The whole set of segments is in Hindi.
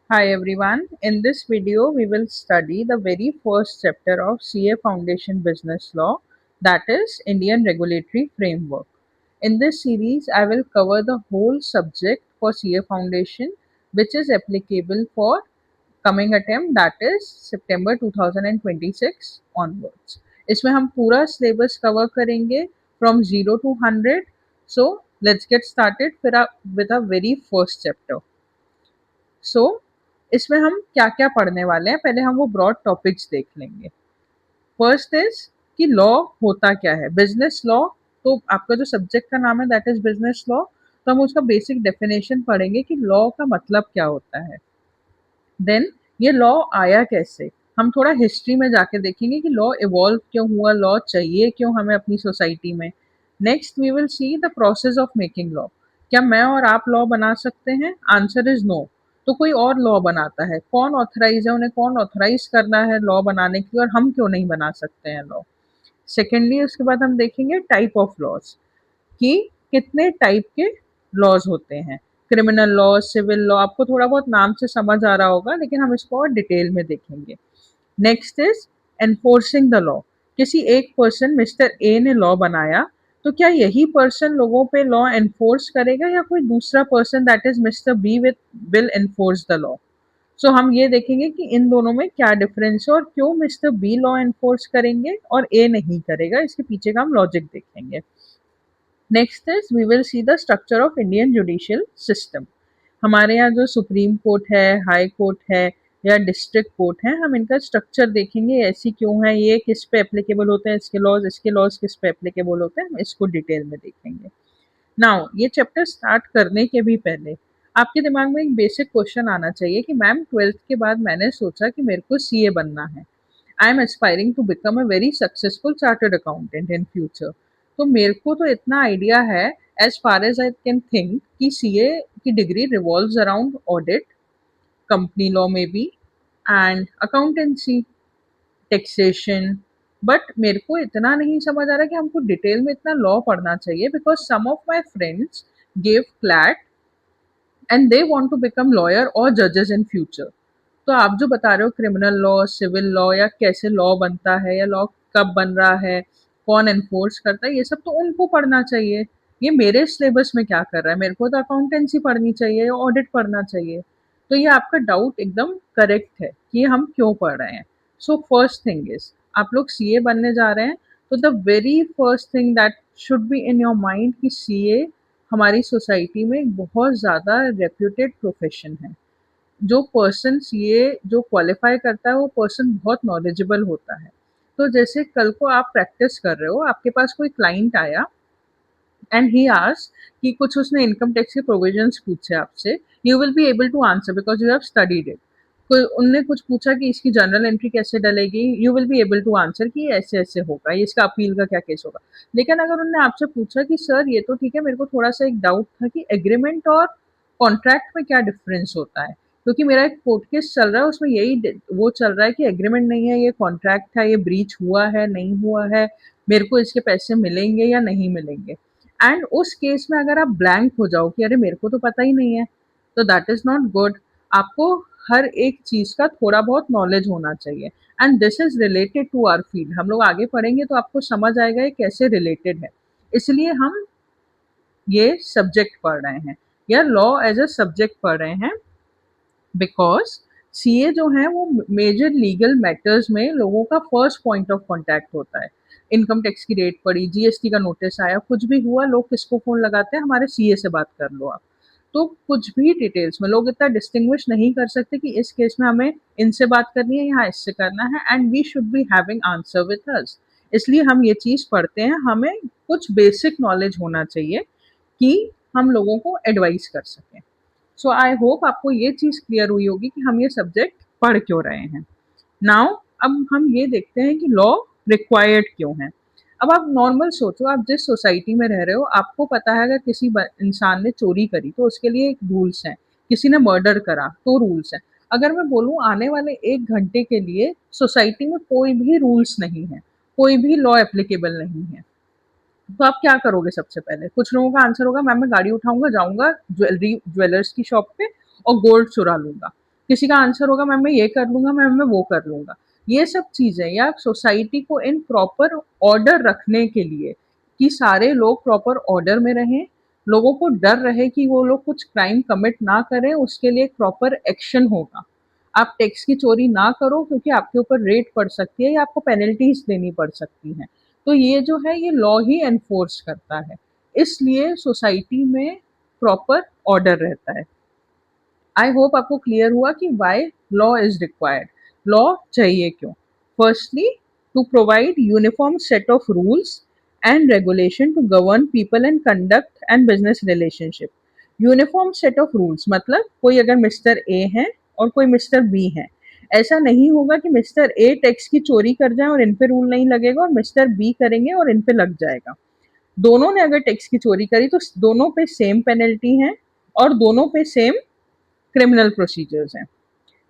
Hi everyone. In this video, we will study the very first chapter of CA Foundation Business Law, that is Indian Regulatory Framework. In this series, I will cover the whole subject for CA Foundation, which is applicable for coming attempt, that is September 2026 onwards. इसमें हम पूरा syllabus cover करेंगे from 0 to 100. So let's get started with a very first chapter. सो इसमें हम क्या क्या पढ़ने वाले हैं, पहले हम वो ब्रॉड टॉपिक्स देख लेंगे। फर्स्ट इज कि लॉ होता क्या है, बिजनेस लॉ। तो आपका जो सब्जेक्ट का नाम है दैट इज बिजनेस लॉ, तो हम उसका बेसिक डेफिनेशन पढ़ेंगे कि लॉ का मतलब क्या होता है। देन ये लॉ आया कैसे, हम थोड़ा हिस्ट्री में जाके देखेंगे कि लॉ इवॉल्व क्यों हुआ, लॉ चाहिए क्यों हमें अपनी सोसाइटी में। Next we will see the process of making law. क्या मैं और आप लॉ बना सकते हैं? Answer is no. तो कोई और लॉ बनाता है, कौन ऑथराइज है, उन्हें कौन ऑथराइज करना है लॉ बनाने की, और हम क्यों नहीं बना सकते हैं लॉ। सेकेंडली उसके बाद हम देखेंगे टाइप ऑफ लॉज, कि कितने टाइप के लॉज होते हैं। क्रिमिनल लॉ, सिविल लॉ, आपको थोड़ा बहुत नाम से समझ आ रहा होगा, लेकिन हम इसको और डिटेल में देखेंगे। Next is enforcing the law. किसी एक पर्सन मिस्टर ए ने लॉ बनाया, तो क्या यही पर्सन लोगों पे लॉ एनफोर्स करेगा या कोई दूसरा person that is mister B will enforce the law. So हम ये देखेंगे कि इन दोनों में क्या डिफरेंस है और क्यों मिस्टर बी लॉ एनफोर्स करेंगे और ए नहीं करेगा, इसके पीछे का हम लॉजिक देखेंगे। Next is we will see the structure of Indian judicial system. हमारे यहाँ जो सुप्रीम कोर्ट है, हाई कोर्ट है या डिस्ट्रिक्ट कोर्ट है, हम इनका स्ट्रक्चर देखेंगे, ऐसी क्यों है, ये किस पे एप्लीकेबल होते हैं, इसके लॉज किस पे एप्लीकेबल होते हैं, हम इसको डिटेल में देखेंगे। नाउ ये चैप्टर स्टार्ट करने के भी पहले आपके दिमाग में एक बेसिक क्वेश्चन आना चाहिए कि मैम 12th के बाद मैंने सोचा कि मेरे को सीए बनना है। I am aspiring to become a very successful chartered accountant in future. तो मेरे को तो इतना आइडिया है, as far as I can think, कि सीए की degree revolves around audit, company law में भी, एंड अकाउंटेंसी, टैक्सेशन। बट मेरे को इतना नहीं समझ आ रहा कि हमको डिटेल में इतना लॉ पढ़ना चाहिए, because some of my friends gave CLAT and they want to become lawyer और जजेस इन फ्यूचर। तो आप जो बता रहे हो क्रिमिनल लॉ, सिविल लॉ, या कैसे लॉ बनता है या लॉ कब बन रहा है, कौन एनफोर्स करता है, ये सब तो उनको पढ़ना चाहिए। ये मेरे सिलेबस में क्या कर रहा है, मेरे को तो अकाउंटेंसी पढ़नी चाहिए या ऑडिट पढ़ना चाहिए। तो ये आपका डाउट एकदम करेक्ट है कि ये हम क्यों पढ़ रहे हैं। सो फर्स्ट थिंग इज, आप लोग सीए बनने जा रहे हैं, तो the very first thing that should be in your mind कि सीए हमारी सोसाइटी में एक बहुत ज़्यादा रेप्यूटेड प्रोफेशन है। जो पर्सन सीए जो क्वालिफाई करता है वो पर्सन बहुत नॉलेजेबल होता है। तो जैसे कल को आप प्रैक्टिस कर रहे हो, आपके पास कोई क्लाइंट आया एंड ही आस्क्ड कि कुछ उसने इनकम टैक्स के प्रोविजंस पूछे आपसे, you will be able to answer because you have studied it. कोई उनने कुछ पूछा कि इसकी जर्नल एंट्री कैसे डलेगी, you will be able to answer कि ऐसे ऐसे होगा, ये इसका अपील का क्या केस होगा। लेकिन अगर उन्होंने आपसे पूछा कि सर ये तो ठीक है, मेरे को थोड़ा सा एक डाउट था कि एग्रीमेंट और कॉन्ट्रैक्ट में क्या डिफरेंस होता है, क्योंकि मेरा एक कोर्ट केस चल रहा है, उसमें यही वो चल रहा है कि एग्रीमेंट नहीं है, ये कॉन्ट्रैक्ट है, ये ब्रीच हुआ है नहीं हुआ है, मेरे को इसके पैसे मिलेंगे या नहीं मिलेंगे। एंड उस केस में अगर आप ब्लैंक हो जाओ कि अरे मेरे को तो पता ही नहीं है, तो दैट इज नॉट गुड। आपको हर एक चीज का थोड़ा बहुत नॉलेज होना चाहिए, and this is related to our field. हम लोग आगे पढ़ेंगे तो आपको समझ आएगा ये कैसे रिलेटेड है, इसलिए हम ये सब्जेक्ट पढ़ रहे हैं या लॉ एज अ सब्जेक्ट पढ़ रहे हैं। बिकॉज सीए जो है वो मेजर लीगल मैटर्स में लोगों का फर्स्ट पॉइंट ऑफ कांटेक्ट होता है। इनकम टैक्स की रेट पड़ी, जीएसटी का नोटिस आया, कुछ भी हुआ, लोग किसको फोन लगाते हैं, हमारे सीए से बात कर लो आप। तो कुछ भी डिटेल्स में लोग इतना डिस्टिंग्विश नहीं कर सकते कि इस केस में हमें इनसे बात करनी है, यहाँ इससे करना है, and we should be having answer with us. इसलिए हम ये चीज पढ़ते हैं, हमें कुछ बेसिक नॉलेज होना चाहिए कि हम लोगों को एडवाइस कर सकें। सो आई होप आपको ये चीज़ क्लियर हुई होगी कि हम ये सब्जेक्ट पढ़ क्यों रहे हैं। नाउ अब हम ये देखते हैं कि लॉ रिक्वायर्ड क्यों है। अब आप नॉर्मल सोचो, आप जिस सोसाइटी में रह रहे हो, आपको पता है अगर किसी इंसान ने चोरी करी तो उसके लिए एक रूल्स हैं, किसी ने मर्डर करा तो रूल्स हैं। अगर मैं बोलूँ आने वाले 1 घंटे के लिए सोसाइटी में कोई भी रूल्स नहीं है, कोई भी लॉ एप्लीकेबल नहीं है, तो आप क्या करोगे? सबसे पहले कुछ लोगों का आंसर होगा मैम मैं गाड़ी उठाऊंगा, जाऊंगा ज्वेलर्स की शॉप पे और गोल्ड चुरा लूंगा। किसी का आंसर होगा मैम मैं ये कर लूंगा, मैम मैं वो कर लूंगा। ये सब चीजें या सोसाइटी को इन प्रॉपर ऑर्डर रखने के लिए कि सारे लोग प्रॉपर ऑर्डर में रहें, लोगों को डर रहे कि वो लोग कुछ क्राइम कमिट ना करें, उसके लिए एक प्रॉपर एक्शन होगा। आप टैक्स की चोरी ना करो क्योंकि आपके ऊपर रेट पड़ सकती है या आपको पेनल्टीज देनी पड़ सकती हैं। तो ये जो है ये लॉ ही एनफोर्स करता है, इसलिए सोसाइटी में प्रॉपर ऑर्डर रहता है। आई होप आपको क्लियर हुआ कि why law is required. Law चाहिए क्यों? Firstly, to provide uniform set of rules and regulation to govern people and conduct and business relationship. Uniform set of rules मतलब कोई अगर मिस्टर ए है और कोई मिस्टर बी है, ऐसा नहीं होगा कि मिस्टर ए टैक्स की चोरी कर जाए और इन पे रूल नहीं लगेगा और मिस्टर बी करेंगे और इन पे लग जाएगा। दोनों ने अगर टैक्स की चोरी करी तो दोनों पे सेम पेनल्टी है और दोनों पे सेम क्रिमिनल प्रोसीजर्स हैं।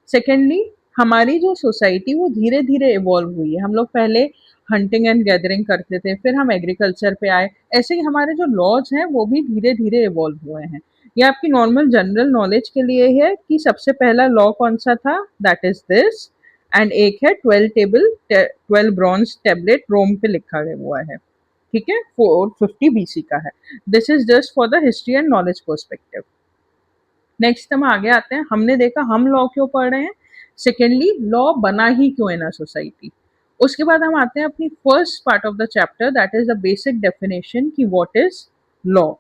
सेकेंडली, हमारी जो सोसाइटी वो धीरे धीरे इवॉल्व हुई है। हम लोग पहले हंटिंग एंड गैदरिंग करते थे, फिर हम एग्रीकल्चर पे आए। ऐसे ही हमारे जो लॉज हैं वो भी धीरे धीरे इवॉल्व हुए हैं। ये आपकी नॉर्मल जनरल नॉलेज के लिए है कि सबसे पहला लॉ कौन सा था, दैट इज दिस। एंड एक है 12 ब्रॉन्ज टेबलेट, रोम पे लिखा हुआ है, ठीक है, 450 बीसी का है। This is just for the history and knowledge perspective. Next हम आगे आते हैं, हमने देखा हम लॉ क्यों पढ़ रहे हैं। सेकेंडली, लॉ बना ही क्यों इन अ सोसाइटी। उसके बाद हम आते हैं अपनी first part of the chapter, that is the basic definition कि व्हाट इज लॉ।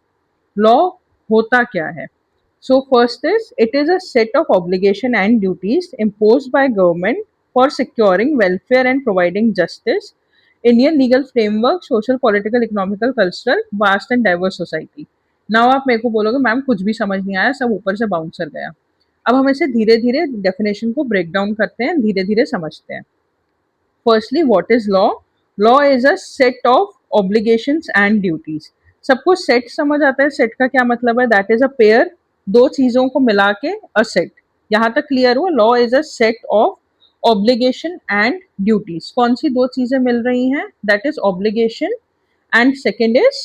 लॉ होता क्या है? So first is it is a set of obligation and duties imposed by government for securing welfare and providing justice. Indian legal framework, social, political, economical, cultural, vast and diverse society. Now आप मेरे को बोलोगे मैम कुछ भी समझ नहीं आया, सब ऊपर से बाउंसर गया। अब हम इसे धीरे धीरे डेफिनेशन को ब्रेक डाउन करते हैं, धीरे धीरे समझते हैं। Firstly, what is law? Law is a set of obligations and duties. सबको सेट समझ आता है, सेट का क्या मतलब है, दैट इज अ पेयर, दो चीजों को मिला के अ सेट। यहां तक क्लियर हुआ? Law is a set of obligation and duties. कौन सी दो चीजें मिल रही हैं? That is obligation and second is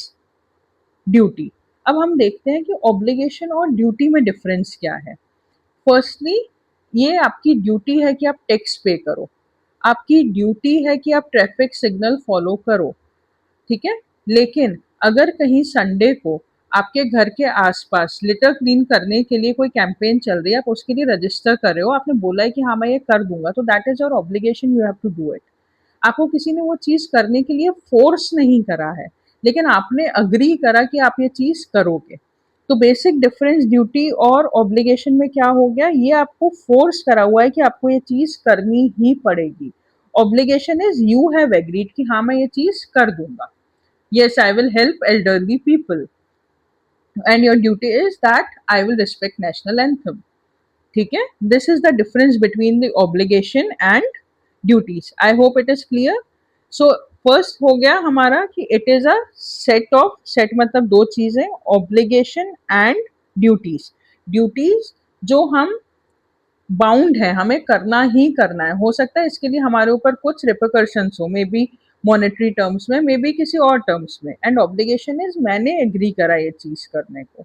duty. अब हम देखते हैं कि ऑब्लिगेशन और ड्यूटी में डिफरेंस क्या है। फर्स्टली, ये आपकी ड्यूटी है कि आप टैक्स पे करो, आपकी ड्यूटी है कि आप ट्रैफिक सिग्नल फॉलो करो, ठीक है। लेकिन अगर कहीं संडे को आपके घर के आसपास लिटर क्लीन करने के लिए कोई कैंपेन चल रही है, आप उसके लिए रजिस्टर कर रहे हो, आपने बोला है कि हाँ मैं ये कर दूंगा, तो that is your obligation, you have to do it. आपको किसी ने वो चीज करने के लिए फोर्स नहीं करा है, लेकिन आपने अग्री करा कि आप ये चीज करोगे। तो बेसिक डिफरेंस ड्यूटी और ऑब्लिगेशन में क्या हो गया, ये आपको फोर्स करा हुआ है कि आपको ये चीज करनी ही पड़ेगी। Obligation is you have agreed कि हाँ मैं ये चीज कर दूंगा। Yes, I will help elderly people and your duty is that I will respect national anthem, ठीक है। This is the difference between the obligation and duties. I hope it is clear. So first हो गया हमारा कि it is a set of, set मतलब दो चीजें, ऑब्लिगेशन एंड ड्यूटीज। ड्यूटीज जो हम बाउंड है, हमें करना ही करना है। हो सकता है इसके लिए हमारे ऊपर कुछ रिपरकशंस हो, मे बी मॉनेटरी टर्म्स में, मे बी किसी और टर्म्स में। एंड ऑब्लिगेशन इज मैंने एग्री करा ये चीज करने को।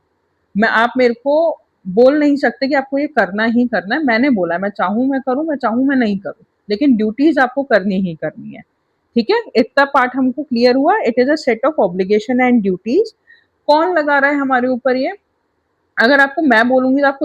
मैं, आप मेरे को बोल नहीं सकते कि आपको ये करना ही करना है। मैंने बोला है, मैं चाहूँ मैं करूँ, मैं चाहूँ मैं नहीं करूँ, लेकिन ड्यूटीज आपको करनी ही करनी है, ठीक है। इतना पार्ट हमको क्लियर हुआ। It is a set of obligation and duties. कौन लगा रहा है हमारे ऊपर ये? अगर आपको मैं बोलूंगी तो आप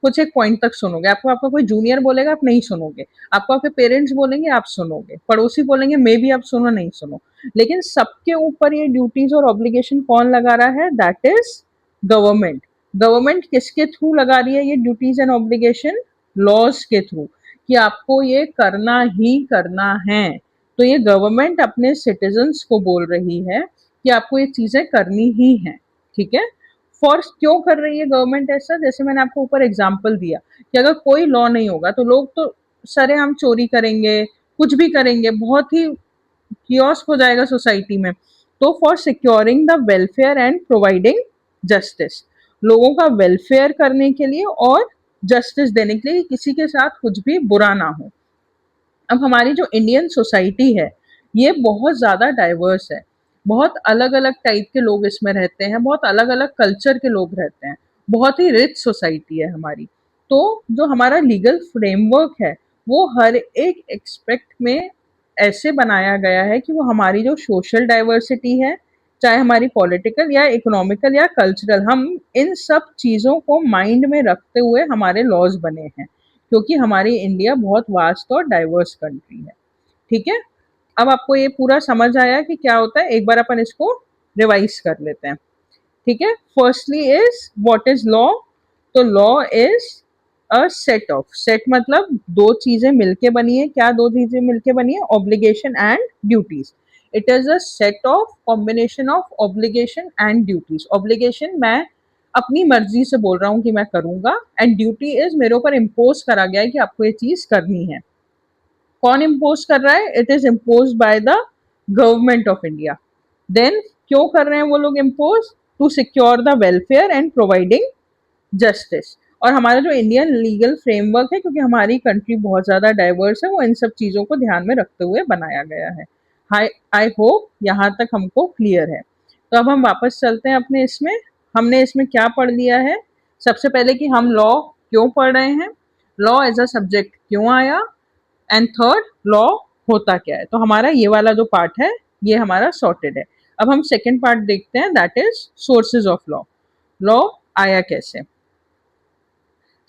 कुछ एक पॉइंट तक सुनोगे, आपको आपका कोई जूनियर बोलेगा आप नहीं सुनोगे, आपको आपके पेरेंट्स बोलेंगे आप सुनोगे, पड़ोसी बोलेंगे मे बी आप सुनो नहीं सुनो। लेकिन सबके ऊपर ये ड्यूटीज और ऑब्लिगेशन कौन लगा रहा है? That is government. गवर्नमेंट किसके थ्रू लगा रही है ये ड्यूटीज एंड ऑब्लिगेशन? लॉज के थ्रू, कि आपको ये करना ही करना है। तो ये गवर्नमेंट अपने सिटीजन्स को बोल रही है कि आपको ये चीजें करनी ही है, ठीक है। फोर्स क्यों कर रही है गवर्नमेंट ऐसा? जैसे मैंने आपको ऊपर एग्जांपल दिया कि अगर कोई लॉ नहीं होगा तो लोग तो सरेआम चोरी करेंगे, कुछ भी करेंगे, बहुत ही कियोस्क हो जाएगा सोसाइटी में। तो for securing the welfare and providing justice, लोगों का वेलफेयर करने के लिए और जस्टिस देने के लिए, किसी के साथ कुछ भी बुरा ना हो। अब हमारी जो इंडियन सोसाइटी है ये बहुत ज़्यादा डाइवर्स है, बहुत अलग अलग टाइप के लोग इसमें रहते हैं, बहुत अलग अलग कल्चर के लोग रहते हैं, बहुत ही रिच सोसाइटी है हमारी। तो जो हमारा लीगल फ्रेमवर्क है वो हर एक एक्सपेक्ट में ऐसे बनाया गया है कि वो हमारी जो सोशल डाइवर्सिटी है, चाहे हमारी पॉलिटिकल या इकोनॉमिकल या कल्चरल, हम इन सब चीज़ों को माइंड में रखते हुए हमारे लॉज बने हैं, क्योंकि हमारी इंडिया बहुत वास्ट और डाइवर्स कंट्री है। ठीक है, अब आपको ये पूरा समझ आया कि क्या होता है, एक बार अपन इसको रिवाइज कर लेते हैं। ठीक है, firstly is what is law. तो law is a set of, set मतलब दो चीजें मिलके बनी है, क्या दो चीजें मिलके बनी है, obligation and duties. It is a set of combination of obligation and duties. Obligation मैं अपनी मर्जी से बोल रहा हूँ कि मैं करूंगा, एंड ड्यूटी इज मेरे ऊपर इम्पोज करा गया है कि आपको ये चीज करनी है। कौन इम्पोज कर रहा है? It is impose by the government of India. Then क्यों कर रहे हैं वो लोग impose? To secure the welfare and providing justice. और हमारा जो इंडियन लीगल फ्रेमवर्क है, क्योंकि हमारी कंट्री बहुत ज़्यादा डाइवर्स है, वो इन सब चीज़ों को ध्यान में रखते हुए बनाया गया है। हाई आई होप यहाँ तक हमको क्लियर है। तो अब हम वापस चलते हैं अपने इसमें। हमने इसमें क्या पढ़ लिया है? सबसे पहले कि हम लॉ क्यों पढ़ रहे हैं, लॉ एज अ सब्जेक्ट क्यों आया, एंड थर्ड लॉ होता क्या है। तो हमारा ये वाला जो पार्ट है ये हमारा सॉर्टेड है। अब हम सेकेंड पार्ट देखते हैं, that is sources of law. Law आया कैसे?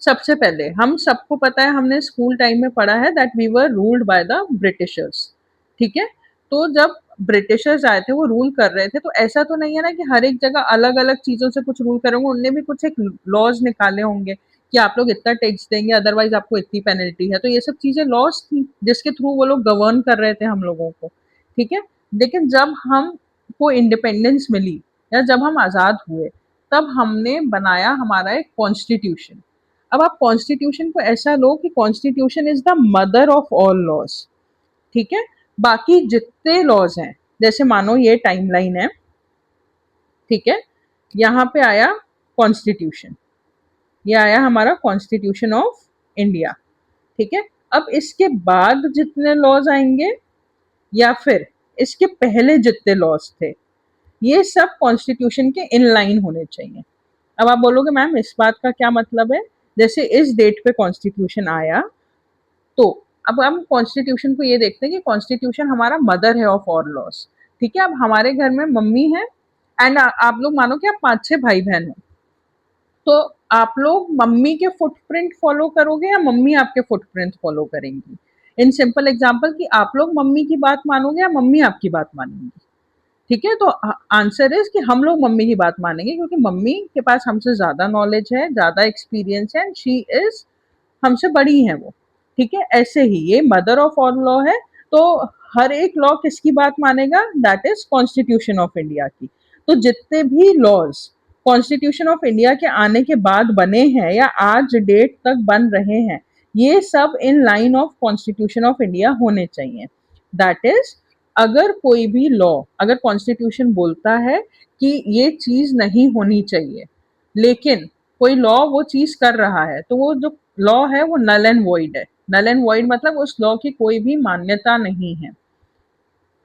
सबसे पहले हम सबको पता है, हमने स्कूल टाइम में पढ़ा है that we were ruled by the Britishers. ठीक है, तो जब ब्रिटिशर्स आए थे वो रूल कर रहे थे, तो ऐसा तो नहीं है ना कि हर एक जगह अलग अलग चीजों से कुछ रूल करेंगे, उनने भी कुछ एक लॉज निकाले होंगे कि आप लोग इतना टैक्स देंगे, अदरवाइज आपको इतनी पेनल्टी है। तो ये सब चीजें लॉज थी जिसके थ्रू वो लोग गवर्न कर रहे थे हम लोगों को। ठीक है, लेकिन जब हमको इंडिपेंडेंस मिली या जब हम आजाद हुए, तब हमने बनाया हमारा एक कॉन्स्टिट्यूशन। अब आप कॉन्स्टिट्यूशन को ऐसा लो कि constitution is the mother of all laws. ठीक है, बाकी जितने लॉज हैं, जैसे मानो ये टाइमलाइन है, ठीक है, यहाँ पे आया कॉन्स्टिट्यूशन, ये आया हमारा कॉन्स्टिट्यूशन ऑफ इंडिया। ठीक है, अब इसके बाद जितने लॉज आएंगे या फिर इसके पहले जितने लॉज थे, ये सब कॉन्स्टिट्यूशन के इन लाइन होने चाहिए। अब आप बोलोगे मैम इस बात का क्या मतलब है? जैसे इस डेट पे कॉन्स्टिट्यूशन आया, तो अब हम कॉन्स्टिट्यूशन को ये देखते हैं कि कॉन्स्टिट्यूशन हमारा मदर है ऑफ ऑल लॉज। ठीक है, अब हमारे घर में मम्मी है, एंड आप लोग मानो कि आप 5-6 भाई बहन हो, तो आप लोग मम्मी के फुटप्रिंट फॉलो करोगे या मम्मी आपके फुटप्रिंट फॉलो करेंगी? इन सिंपल एग्जांपल कि आप लोग मम्मी की बात मानोगे या मम्मी आपकी बात मानेंगी? ठीक है, तो आंसर इज कि हम लोग मम्मी की बात मानेंगे, क्योंकि मम्मी के पास हमसे ज्यादा नॉलेज है, ज्यादा एक्सपीरियंस है, एंड शी इज हमसे बड़ी है वो। ठीक है, ऐसे ही ये मदर ऑफ ऑल लॉ है, तो हर एक लॉ किसकी बात मानेगा? That is constitution of India की। तो जितने भी लॉज कॉन्स्टिट्यूशन ऑफ इंडिया के आने के बाद बने हैं या आज डेट तक बन रहे हैं, ये सब in line of constitution of India होने चाहिए। दैट इज, अगर कोई भी लॉ, अगर कॉन्स्टिट्यूशन बोलता है कि ये चीज नहीं होनी चाहिए, लेकिन कोई लॉ वो चीज कर रहा है, तो वो जो लॉ है वो नल एंड वॉइड है। नल एंड वॉइड मतलब उस लॉ की कोई भी मान्यता नहीं है।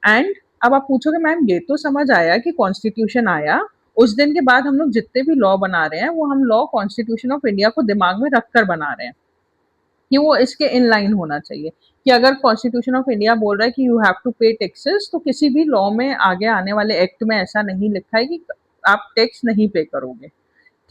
एंड अब आप पूछोगे मैम ये तो समझ आया कि कॉन्स्टिट्यूशन आया, उस दिन के बाद हम लोग जितने भी लॉ बना रहे हैं वो हम लॉ कॉन्स्टिट्यूशन ऑफ इंडिया को दिमाग में रखकर बना रहे हैं कि वो इसके इन लाइन होना चाहिए। कि अगर कॉन्स्टिट्यूशन ऑफ इंडिया बोल रहा है कि यू हैव टू पे टैक्सेस, तो किसी भी लॉ में आगे आने वाले एक्ट में ऐसा नहीं लिखा है कि आप टैक्स नहीं पे करोगे।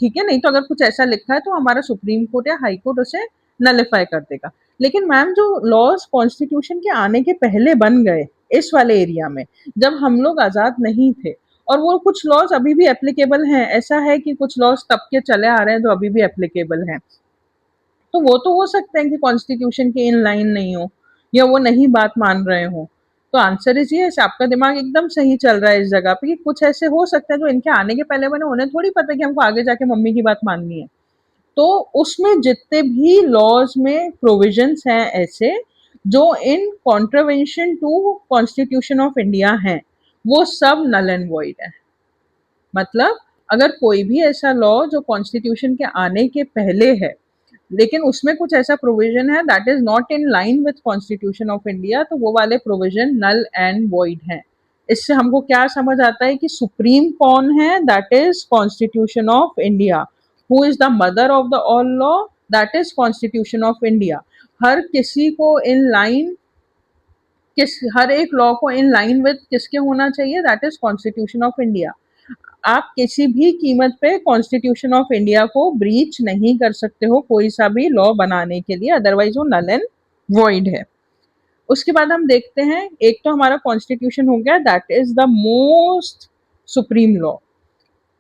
ठीक है, नहीं तो अगर कुछ ऐसा लिखा है तो हमारा सुप्रीम कोर्ट या हाई कोर्ट उसे नलिफाई कर देगा। लेकिन मैम जो लॉज कॉन्स्टिट्यूशन के आने के पहले बन गए इस वाले एरिया में, जब हम लोग आजाद नहीं थे, और वो कुछ लॉज अभी भी एप्लीकेबल हैं, ऐसा है कि कुछ लॉज तब के चले आ रहे हैं जो अभी भी एप्लीकेबल हैं, तो वो तो हो सकते हैं कि कॉन्स्टिट्यूशन के इन लाइन नहीं हो या वो नहीं बात मान रहे हो। तो आंसर इज ये, आपका दिमाग एकदम सही चल रहा है इस जगह पे कि कुछ ऐसे हो सकते हैं जो इनके आने के पहले बने, उन्हें थोड़ी पता कि हमको आगे जाके मम्मी की बात माननी है। तो उसमें जितने भी लॉज में प्रोविजंस हैं ऐसे जो in contravention to constitution of India हैं, वो सब नल एंड वॉइड है। मतलब अगर कोई भी ऐसा लॉ जो कॉन्स्टिट्यूशन के आने के पहले है, लेकिन उसमें कुछ ऐसा प्रोविजन है that is not in line with constitution of India, तो वो वाले प्रोविजन नल एंड वॉइड हैं। इससे हमको क्या समझ आता है कि सुप्रीम कौन है? That is constitution of India, who is the mother of the all law, that is constitution of India. हर किसी को इन लाइन, किस हर एक लॉ को इन लाइन विद किसके होना चाहिए, that is constitution of India. आप किसी भी कीमत पे कॉन्स्टिट्यूशन ऑफ इंडिया को ब्रीच नहीं कर सकते हो कोई सा भी लॉ बनाने के लिए, अदरवाइज वो नल एंड वॉइड है। उसके बाद हम देखते हैं, एक तो हमारा कॉन्स्टिट्यूशन हो गया, that is the most supreme law.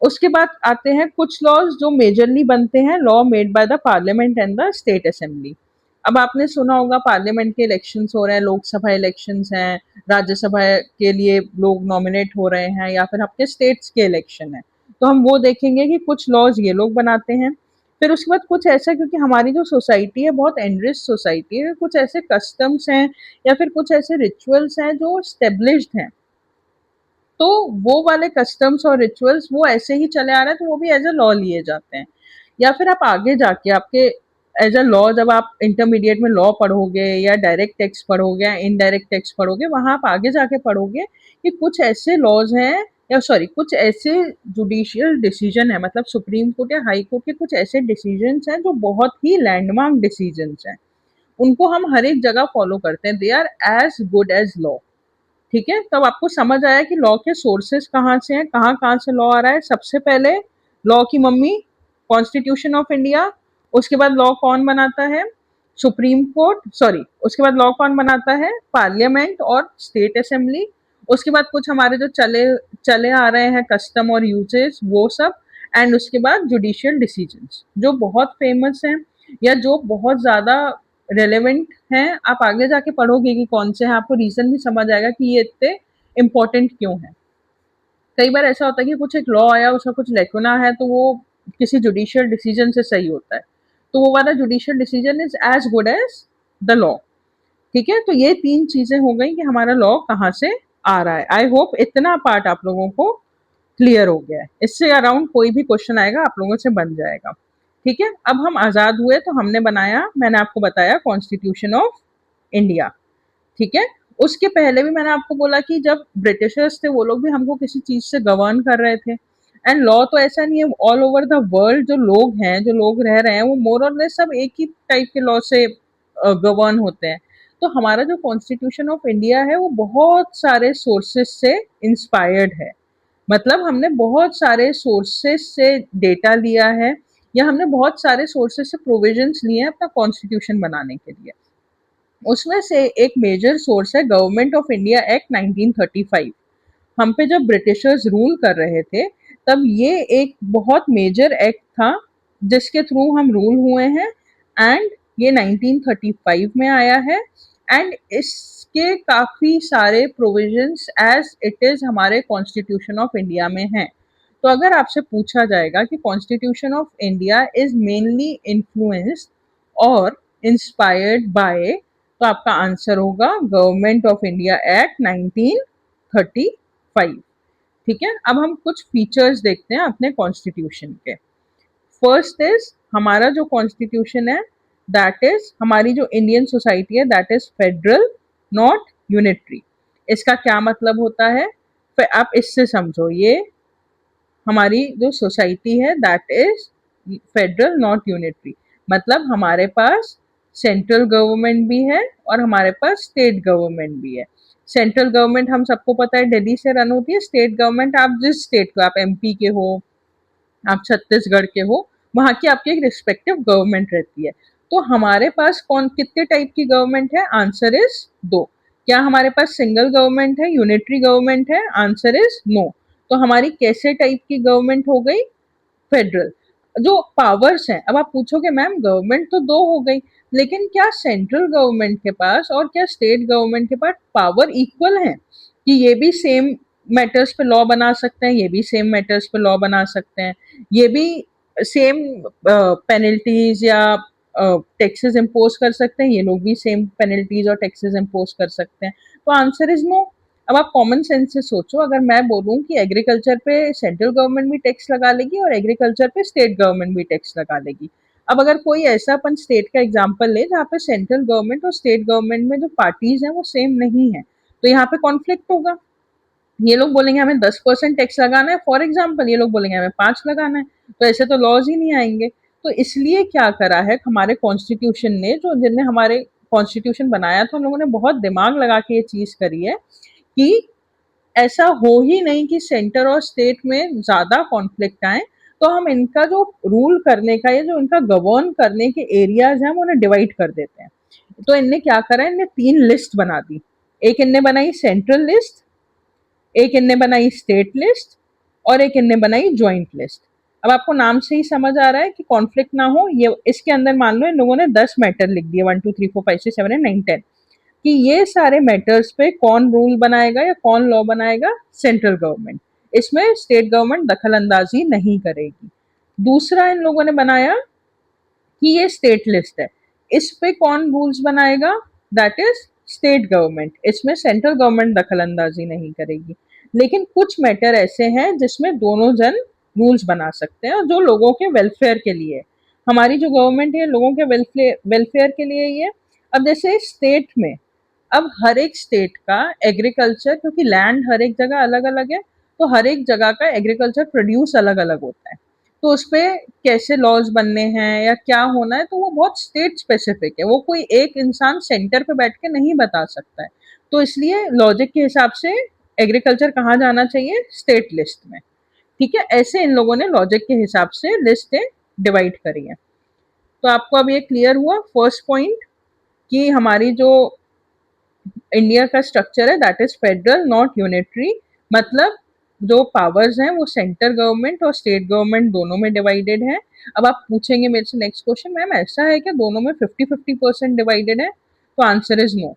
उसके बाद आते हैं कुछ लॉज जो मेजरली बनते हैं, law made by the parliament and the state assembly. अब आपने सुना होगा पार्लियामेंट के इलेक्शंस हो रहे हैं, लोकसभा इलेक्शंस हैं, राज्यसभा के लिए लोग नॉमिनेट हो रहे हैं, या फिर आपके स्टेट्स के इलेक्शन है। तो हम वो देखेंगे कि कुछ लॉज ये लोग बनाते हैं। फिर उसके बाद कुछ ऐसा, क्योंकि हमारी जो सोसाइटी है बहुत एनरिच सोसाइटी है, कुछ ऐसे कस्टम्स हैं या फिर कुछ ऐसे रिचुअल्स हैं जो स्टेब्लिश्ड हैं, तो वो वाले कस्टम्स और रिचुअल्स वो ऐसे ही चले आ रहे हैं, तो वो भी एज अ लॉ लिए जाते हैं। या फिर आप आगे जाके आपके एज अ लॉ, जब आप इंटरमीडिएट में लॉ पढ़ोगे या डायरेक्ट टैक्स पढ़ोगे या इनडायरेक्ट टैक्स पढ़ोगे, वहां आप आगे जाके पढ़ोगे कि कुछ ऐसे लॉज हैं, या सॉरी कुछ ऐसे जुडिशियल डिसीजन है, मतलब सुप्रीम कोर्ट या हाई कोर्ट के कुछ ऐसे डिसीजन हैं जो बहुत ही लैंडमार्क डिसीजन हैं। उनको हम हर एक जगह फॉलो करते हैं, they are as good as law. ठीक है, तब आपको समझ आया कि लॉ के सोर्सेस कहाँ से हैं, कहाँ कहाँ से लॉ आ रहा है। सबसे पहले लॉ की मम्मी कॉन्स्टिट्यूशन ऑफ इंडिया। उसके बाद लॉ कौन बनाता है, सुप्रीम कोर्ट, सॉरी उसके बाद लॉ कौन बनाता है, पार्लियामेंट और स्टेट असेंबली। उसके बाद कुछ हमारे जो चले चले आ रहे हैं कस्टम और यूजेस वो सब, एंड उसके बाद जुडिशियल डिसीजंस जो बहुत फेमस हैं या जो बहुत ज्यादा रेलेवेंट हैं। आप आगे जाके पढ़ोगे कि कौन से हैं, आपको रीजन भी समझ आएगा कि ये इतने इम्पोर्टेंट क्यों है। कई बार ऐसा होता है कि कुछ एक लॉ आया, उसका कुछ लेकुना है, तो वो किसी जुडिशियल डिसीजन से सही होता है, तो वो वाला judicial decision is as good as the law. ठीक है, तो ये तीन चीजें हो गई कि हमारा लॉ कहाँ से आ रहा है। आई होप इतना पार्ट आप लोगों को क्लियर हो गया है, इससे अराउंड कोई भी क्वेश्चन आएगा आप लोगों से बन जाएगा। ठीक है, अब हम आजाद हुए तो हमने बनाया, मैंने आपको बताया कॉन्स्टिट्यूशन ऑफ इंडिया। ठीक है, उसके पहले भी मैंने आपको बोला कि जब ब्रिटिशर्स थे वो लोग भी हमको किसी चीज से गवर्न कर रहे थे। एंड लॉ तो ऐसा नहीं है, ऑल ओवर द वर्ल्ड जो लोग हैं, जो लोग रह रहे हैं, वो मोर और लेस सब एक ही टाइप के लॉ से गवर्न होते हैं। तो हमारा जो कॉन्स्टिट्यूशन ऑफ इंडिया है वो बहुत सारे सोर्सेस से इंस्पायर्ड है। मतलब हमने बहुत सारे सोर्सेस से डेटा लिया है, या हमने बहुत सारे सोर्सेस से प्रोविजंस लिए हैं अपना कॉन्स्टिट्यूशन बनाने के लिए। उसमें से एक मेजर सोर्स है गवर्नमेंट ऑफ इंडिया एक्ट 1935। हम पे जब ब्रिटिशर्स रूल कर रहे थे, तब ये एक बहुत मेजर एक्ट था जिसके थ्रू हम रूल हुए हैं। एंड ये 1935 में आया है, एंड इसके काफी सारे प्रोविजंस एज इट इज हमारे कॉन्स्टिट्यूशन ऑफ इंडिया में हैं। तो अगर आपसे पूछा जाएगा कि constitution of India is mainly influenced और इंस्पायर्ड बाय, तो आपका आंसर होगा गवर्नमेंट ऑफ इंडिया एक्ट 1935। ठीक है, अब हम कुछ फीचर्स देखते हैं अपने कॉन्स्टिट्यूशन के। फर्स्ट इज हमारा जो कॉन्स्टिट्यूशन है, दैट इज हमारी जो इंडियन सोसाइटी है, that is federal not unitary. इसका क्या मतलब होता है, फिर आप इससे समझो, ये हमारी जो सोसाइटी है that is federal not unitary. मतलब हमारे पास सेंट्रल गवर्नमेंट भी है और हमारे पास स्टेट गवर्नमेंट भी है। सेंट्रल गवर्नमेंट हम सबको पता है दिल्ली से रन होती है, स्टेट गवर्नमेंट आप जिस स्टेट को, आप एमपी के हो, आप छत्तीसगढ़ के हो, वहां की आपकी एक रिस्पेक्टिव गवर्नमेंट रहती है। तो हमारे पास कौन कितने टाइप की गवर्नमेंट है, आंसर इज दो। क्या हमारे पास सिंगल गवर्नमेंट है, यूनिटरी गवर्नमेंट है, आंसर इज नो। तो हमारी कैसे टाइप की गवर्नमेंट हो गई, फेडरल। जो पावर्स हैं, अब आप पूछोगे मैम गवर्नमेंट तो दो हो गई, लेकिन क्या सेंट्रल गवर्नमेंट के पास और क्या स्टेट गवर्नमेंट के पास पावर इक्वल है, कि ये भी सेम मैटर्स पे लॉ बना सकते हैं, ये भी सेम मैटर्स पे लॉ बना सकते हैं, ये भी सेम पेनल्टीज या टैक्सेस इम्पोज कर सकते हैं, ये लोग भी सेम पेनल्टीज और टैक्सेस इम्पोज कर सकते हैं। तो आंसर इज नो। अब आप कॉमन सेंस से सोचो, अगर मैं बोलूं कि एग्रीकल्चर पे सेंट्रल गवर्नमेंट भी टैक्स लगा लेगी और एग्रीकल्चर पे स्टेट गवर्नमेंट भी टैक्स लगा लेगी। अब अगर कोई ऐसा अपन स्टेट का एग्जांपल ले जहाँ पे सेंट्रल गवर्नमेंट और स्टेट गवर्नमेंट में जो पार्टीज हैं वो सेम नहीं है, तो यहाँ पे कॉन्फ्लिक्ट होगा। ये लोग बोलेंगे हमें 10% टैक्स लगाना है, फॉर एग्जाम्पल ये लोग बोलेंगे हमें 5 लगाना है, तो ऐसे तो लॉज ही नहीं आएंगे। तो इसलिए क्या करा है हमारे कॉन्स्टिट्यूशन ने, जो जिनने हमारे कॉन्स्टिट्यूशन बनाया था उन लोगों ने बहुत दिमाग लगा के ये चीज करी है कि ऐसा हो ही नहीं कि सेंटर और स्टेट में ज्यादा कॉन्फ्लिक्ट आए, तो हम इनका जो रूल करने का या जो इनका गवर्न करने के एरियाज हैं हम उन्हें डिवाइड कर देते हैं। तो इनने क्या करा, इनने 3 लिस्ट बना दी। एक इनने बनाई सेंट्रल लिस्ट, एक इनने बनाई स्टेट लिस्ट, और एक इनने बनाई ज्वाइंट लिस्ट। अब आपको नाम से ही समझ आ रहा है कि कॉन्फ्लिक्ट ना हो, ये इसके अंदर मान लो इन लोगों ने 10 मैटर लिख दिए, 1 2 3 4 5 6 7 8 9 10, कि ये सारे मैटर्स पे कौन रूल बनाएगा या कौन लॉ बनाएगा, सेंट्रल गवर्नमेंट। इसमें स्टेट गवर्नमेंट दखल अंदाजी नहीं करेगी। दूसरा इन लोगों ने बनाया कि ये स्टेट लिस्ट है, इस पे कौन रूल्स बनाएगा, दैट इज स्टेट गवर्नमेंट, इसमें सेंट्रल गवर्नमेंट दखल अंदाजी नहीं करेगी। लेकिन कुछ मैटर ऐसे हैं जिसमें दोनों जन रूल्स बना सकते हैं और जो लोगों के वेलफेयर के लिए, हमारी जो गवर्नमेंट है लोगों के वेलफेयर वेलफेयर के लिए ही है। अब जैसे स्टेट में, अब हर एक स्टेट का एग्रीकल्चर, क्योंकि लैंड हर एक जगह अलग अलग है, तो हर एक जगह का एग्रीकल्चर प्रोड्यूस अलग अलग होता है। तो उस पे कैसे लॉज बनने हैं या क्या होना है, तो वो बहुत स्टेट स्पेसिफिक है, वो कोई एक इंसान सेंटर पे बैठ के नहीं बता सकता है। तो इसलिए लॉजिक के हिसाब से एग्रीकल्चर कहाँ जाना चाहिए, स्टेट लिस्ट में। ठीक है, ऐसे इन लोगों ने लॉजिक के हिसाब से लिस्टें डिवाइड करी है। तो आपको अब ये क्लियर हुआ फर्स्ट पॉइंट कि हमारी जो इंडिया का स्ट्रक्चर है that is federal not unitary, मतलब जो पावर्स हैं वो सेंटर गवर्नमेंट और स्टेट गवर्नमेंट दोनों में डिवाइडेड है। अब आप पूछेंगे मेरे से नेक्स्ट क्वेश्चन, मैम ऐसा है क्या दोनों में 50-50% डिवाइडेड है? तो answer is no.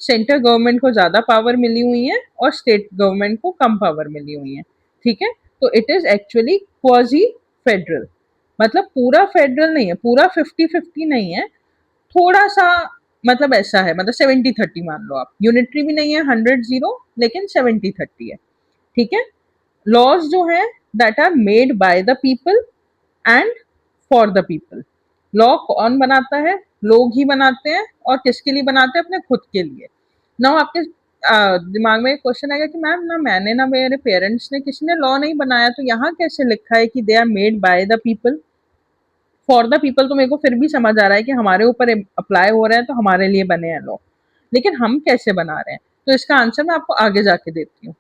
Centre government को ज्यादा पावर मिली हुई है और स्टेट गवर्नमेंट को कम पावर मिली हुई है। ठीक है, तो it is actually quasi federal, मतलब पूरा फेडरल नहीं है, पूरा 50-50 नहीं है, थोड़ा सा, मतलब ऐसा है, मतलब 70-30 मान लो आप, यूनिटरी भी नहीं है 100-0, लेकिन 70-30 है। ठीक है, लॉज जो है that are made by the people and for the people. Law कौन बनाता है, लोग ही बनाते हैं, और किसके लिए बनाते हैं, अपने खुद के लिए। ना आपके दिमाग में एक क्वेश्चन आएगा कि मैम ना मैंने ना मेरे पेरेंट्स ने, किसी ने लॉ नहीं बनाया, तो यहाँ कैसे लिखा है कि they are made by the people, for the people? तो मेरे को फिर भी समझ आ रहा है कि हमारे ऊपर अप्लाई हो रहा है तो हमारे लिए बने हैं लॉ, लेकिन हम कैसे बना रहे हैं, तो इसका आंसर मैं आपको आगे जाके देती हूँ।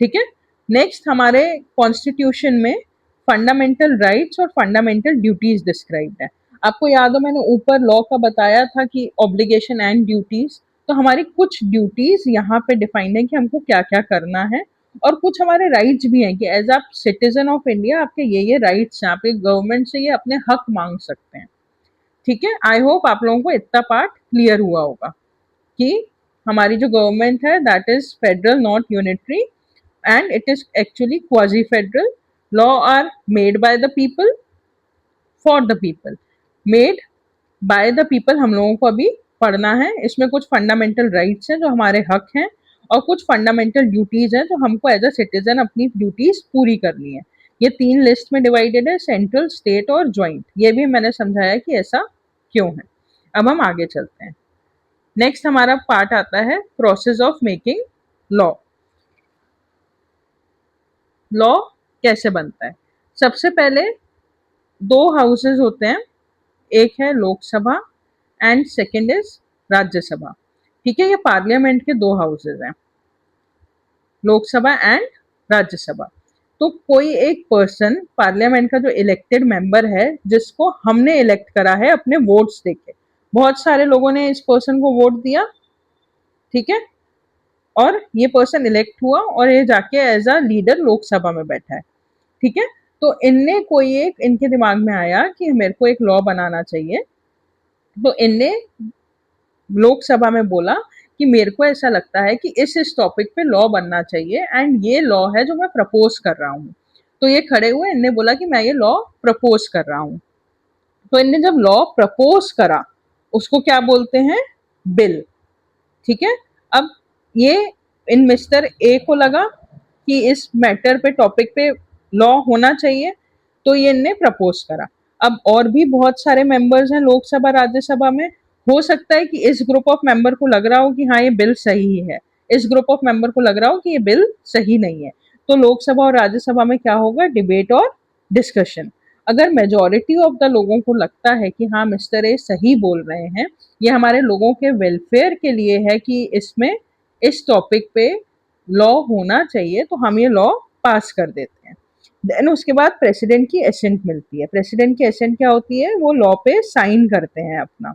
ठीक है, नेक्स्ट हमारे कॉन्स्टिट्यूशन में फंडामेंटल राइट्स और फंडामेंटल ड्यूटीज डिस्क्राइब्ड है। आपको याद हो मैंने ऊपर लॉ का बताया था कि ऑब्लिगेशन एंड ड्यूटीज, तो हमारी कुछ ड्यूटीज यहाँ पे डिफाइंड है कि हमको क्या क्या करना है, और कुछ हमारे राइट्स भी हैं कि एज आप सिटीजन ऑफ इंडिया आपके ये राइट्स हैं, आप गवर्नमेंट से ये अपने हक मांग सकते हैं। ठीक है, आई होप आप लोगों को इतना पार्ट क्लियर हुआ होगा कि हमारी जो गवर्नमेंट है that is federal not unitary and it is actually quasi federal. Law are made by the people for the people. Made by the people हम लोगों को अभी पढ़ना है, इसमें कुछ फंडामेंटल राइट्स हैं जो हमारे हक हैं, और कुछ फंडामेंटल ड्यूटीज हैं जो हमको एज अ सिटीजन अपनी ड्यूटीज पूरी करनी है। ये 3 लिस्ट में डिवाइडेड है, सेंट्रल, स्टेट और ज्वाइंट। ये भी मैंने समझाया कि ऐसा क्यों है। अब हम आगे चलते हैं। नेक्स्ट हमारा पार्ट आता है process of making law. Law कैसे बनता है? सबसे पहले 2 हाउसेज होते हैं, एक है Lok Sabha and second is Rajya Sabha. ठीक है, ये पार्लियामेंट के 2 हाउसेज हैं, लोकसभा एंड राज्यसभा। तो कोई एक पर्सन पार्लियामेंट का जो इलेक्टेड मेंबर है, जिसको हमने इलेक्ट करा है अपने वोट्स देके, बहुत सारे लोगों ने इस पर्सन को वोट दिया, ठीक है, और ये पर्सन इलेक्ट हुआ और ये जाके एज अ लीडर लोकसभा में बैठा है। ठीक है, तो इनने कोई एक, इनके दिमाग में आया कि मेरे को एक लॉ बनाना चाहिए, तो इनने लोकसभा में बोला कि मेरे को ऐसा लगता है कि इस टॉपिक पे लॉ बनना चाहिए एंड ये लॉ है जो मैं प्रपोज कर रहा हूँ। तो ये खड़े हुए, इनने बोला कि मैं ये लॉ प्रपोज कर रहा हूँ। तो इनने जब लॉ प्रपोज करा, उसको क्या बोलते हैं, बिल। ठीक है, अब ये इन मिस्टर ए को लगा कि इस मैटर पे, टॉपिक पे लॉ होना चाहिए, तो ये इनने प्रपोज करा। अब और भी बहुत सारे मेंबर्स हैं लोकसभा राज्यसभा में, हो सकता है कि इस ग्रुप ऑफ मेंबर को लग रहा हो कि हाँ ये बिल सही है, इस ग्रुप ऑफ मेंबर को लग रहा हो कि ये बिल सही नहीं है। तो लोकसभा और राज्यसभा में क्या होगा, डिबेट और डिस्कशन। अगर मेजॉरिटी ऑफ द लोगों को लगता है कि हाँ मिस्टर ए सही बोल रहे हैं, ये हमारे लोगों के वेलफेयर के लिए है कि इसमें इस टॉपिक पे लॉ होना चाहिए, तो हम ये लॉ पास कर देते हैं। देन उसके बाद प्रेसिडेंट की एसेंट मिलती है। प्रेसिडेंट की एसेंट क्या होती है? वो लॉ पे साइन करते हैं अपना।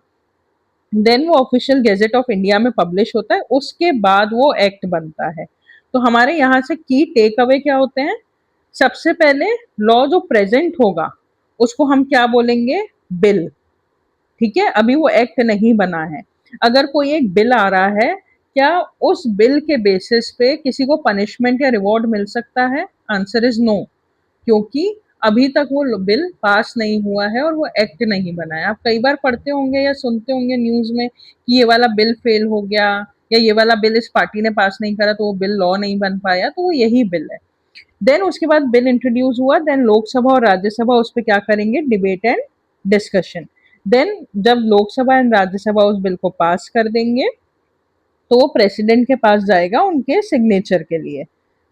देन वो ऑफिशियल गेजेट ऑफ इंडिया में पब्लिश होता है, उसके बाद वो एक्ट बनता है। तो हमारे यहाँ से की टेक अवे क्या होते हैं? सबसे पहले लॉ जो प्रेजेंट होगा उसको हम क्या बोलेंगे? बिल। ठीक है, अभी वो एक्ट नहीं बना है। अगर कोई एक बिल आ रहा है, क्या उस बिल के बेसिस पे किसी को पनिशमेंट या रिवॉर्ड मिल सकता है? आंसर इज नो, क्योंकि अभी तक वो बिल पास नहीं हुआ है और वो एक्ट नहीं बना है। आप कई बार पढ़ते होंगे या सुनते होंगे न्यूज में कि ये वाला बिल फेल हो गया, या ये वाला बिल इस पार्टी ने पास नहीं करा तो वो बिल लॉ नहीं बन पाया, तो वो यही बिल है। देन उसके बाद बिल इंट्रोड्यूस हुआ, देन लोकसभा और राज्यसभा उस पर क्या करेंगे? Debate and discussion. देन जब लोकसभा एंड राज्यसभा उस बिल को पास कर देंगे, तो वो प्रेसिडेंट के पास जाएगा उनके सिग्नेचर के लिए।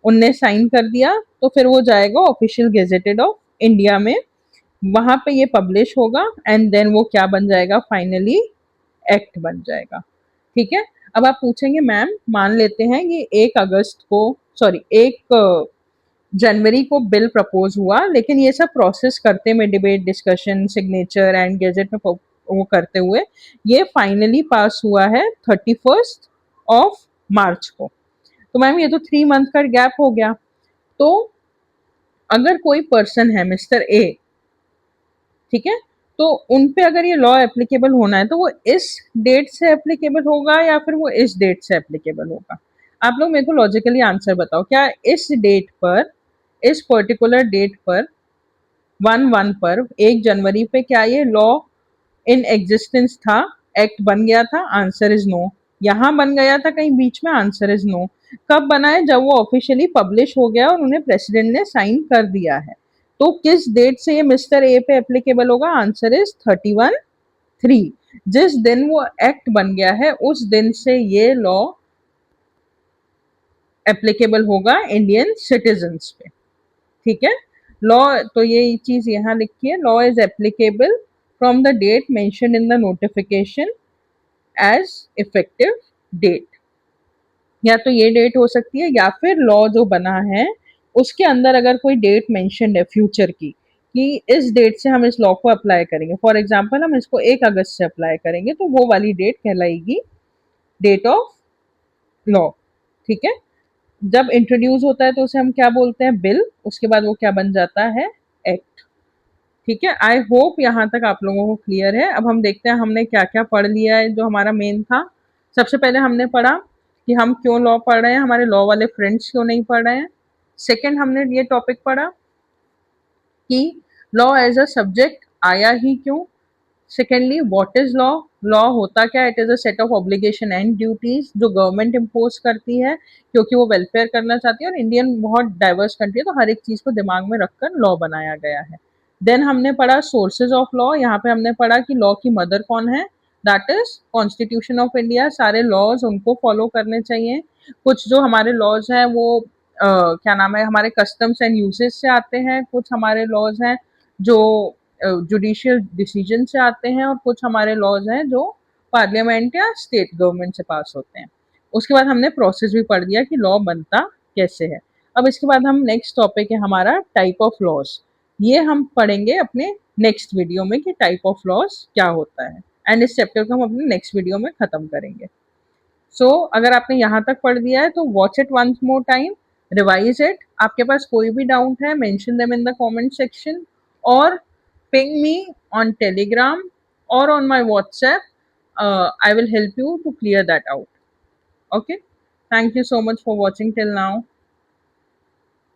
उनने साइन कर दिया तो फिर वो जाएगा ऑफिशियल गेजेटेड ऑफ इंडिया में, वहां पे ये पब्लिश होगा, एंड देन वो क्या बन जाएगा? फाइनली एक्ट बन जाएगा। ठीक है। अब आप पूछेंगे मैम, मान लेते हैं कि 1 अगस्त को, सॉरी 1 जनवरी को बिल प्रपोज हुआ, लेकिन ये सब प्रोसेस करते में, debate, discussion, signature and gazette में वो करते हुए ये फाइनली पास हुआ है 31 मार्च को। तो मैम ये तो 3 मंथ का गैप हो गया। तो अगर कोई पर्सन है मिस्टर ए, ठीक है, तो उन पे अगर ये लॉ एप्लीकेबल होना है तो वो इस डेट से एप्लीकेबल होगा या फिर वो इस डेट से एप्लीकेबल होगा? आप लोग मेरे को लॉजिकली आंसर बताओ, क्या इस डेट पर, इस पर्टिकुलर डेट पर, 1/1 पर, 1 जनवरी पे क्या ये लॉ इन एग्जिस्टेंस था? एक्ट बन गया था? Answer is no. यहाँ बन गया था कहीं बीच में? Answer is no. कब बना है? जब वो ऑफिशियली पब्लिश हो गया और उन्हें प्रेसिडेंट ने साइन कर दिया है। तो किस डेट से ये मिस्टर ए पे एप्लीकेबल होगा? Answer is 31/3। जिस दिन वो एक्ट बन गया है उस दिन से ये लॉ एप्लीकेबल होगा इंडियन सिटीजन्स पे। ठीक है। लॉ, तो ये चीज यहाँ लिखी है, law is applicable from the date mention in the notification as effective date. या तो ये डेट हो सकती है, या फिर लॉ जो बना है उसके अंदर अगर कोई डेट मेंशन्ड है फ्यूचर की, कि इस डेट से हम इस लॉ को अप्लाई करेंगे, फॉर एग्जाम्पल हम इसको 1 अगस्त से अप्लाई करेंगे, तो वो वाली डेट कहलाएगी डेट ऑफ लॉ। ठीक है। जब इंट्रोड्यूस होता है तो उसे हम क्या बोलते हैं? बिल। उसके बाद वो क्या बन जाता है? एक्ट। ठीक है। आई होप यहाँ तक आप लोगों को क्लियर है। अब हम देखते हैं हमने क्या क्या पढ़ लिया है जो हमारा मेन था। सबसे पहले हमने पढ़ा कि हम क्यों लॉ पढ़ रहे हैं, हमारे लॉ वाले फ्रेंड्स क्यों नहीं पढ़ रहे हैं। सेकंड, हमने ये टॉपिक पढ़ा कि लॉ एज अ सब्जेक्ट आया ही क्यों। Secondly, what is law? Law होता क्या? It is a set of obligation and duties जो गवर्नमेंट इम्पोज करती है, क्योंकि वो वेलफेयर करना चाहती है, और इंडियन बहुत डाइवर्स कंट्री है तो हर एक चीज को दिमाग में रखकर लॉ बनाया गया है। देन हमने पढ़ा सोर्सेज ऑफ लॉ। यहाँ पे हमने पढ़ा कि लॉ की मदर कौन है? That is constitution of India. सारे लॉज उनको फॉलो करने चाहिए। कुछ जो हमारे लॉज हैं वो क्या नाम है, हमारे कस्टम्स एंड यूसेज से आते हैं, कुछ हमारे लॉज हैं जो जुडिशियल डिसीजन से आते हैं, और कुछ हमारे लॉज हैं जो पार्लियामेंट या स्टेट गवर्नमेंट से पास होते हैं। उसके बाद हमने प्रोसेस भी पढ़ दिया कि लॉ बनता कैसे है। अब इसके बाद हम नेक्स्ट टॉपिक है हमारा टाइप ऑफ लॉज। ये हम पढ़ेंगे अपने नेक्स्ट वीडियो में कि टाइप ऑफ लॉज क्या होता है, एंड इस चैप्टर को हम अपने नेक्स्ट वीडियो में खत्म करेंगे। अगर आपने यहाँ तक पढ़ दिया है तो watch it once more time, revise it. आपके पास कोई भी डाउट है, mention them in the comment section, और ping me on Telegram or on my WhatsApp. I will help you to clear that out. Okay. Thank you so much for watching till now.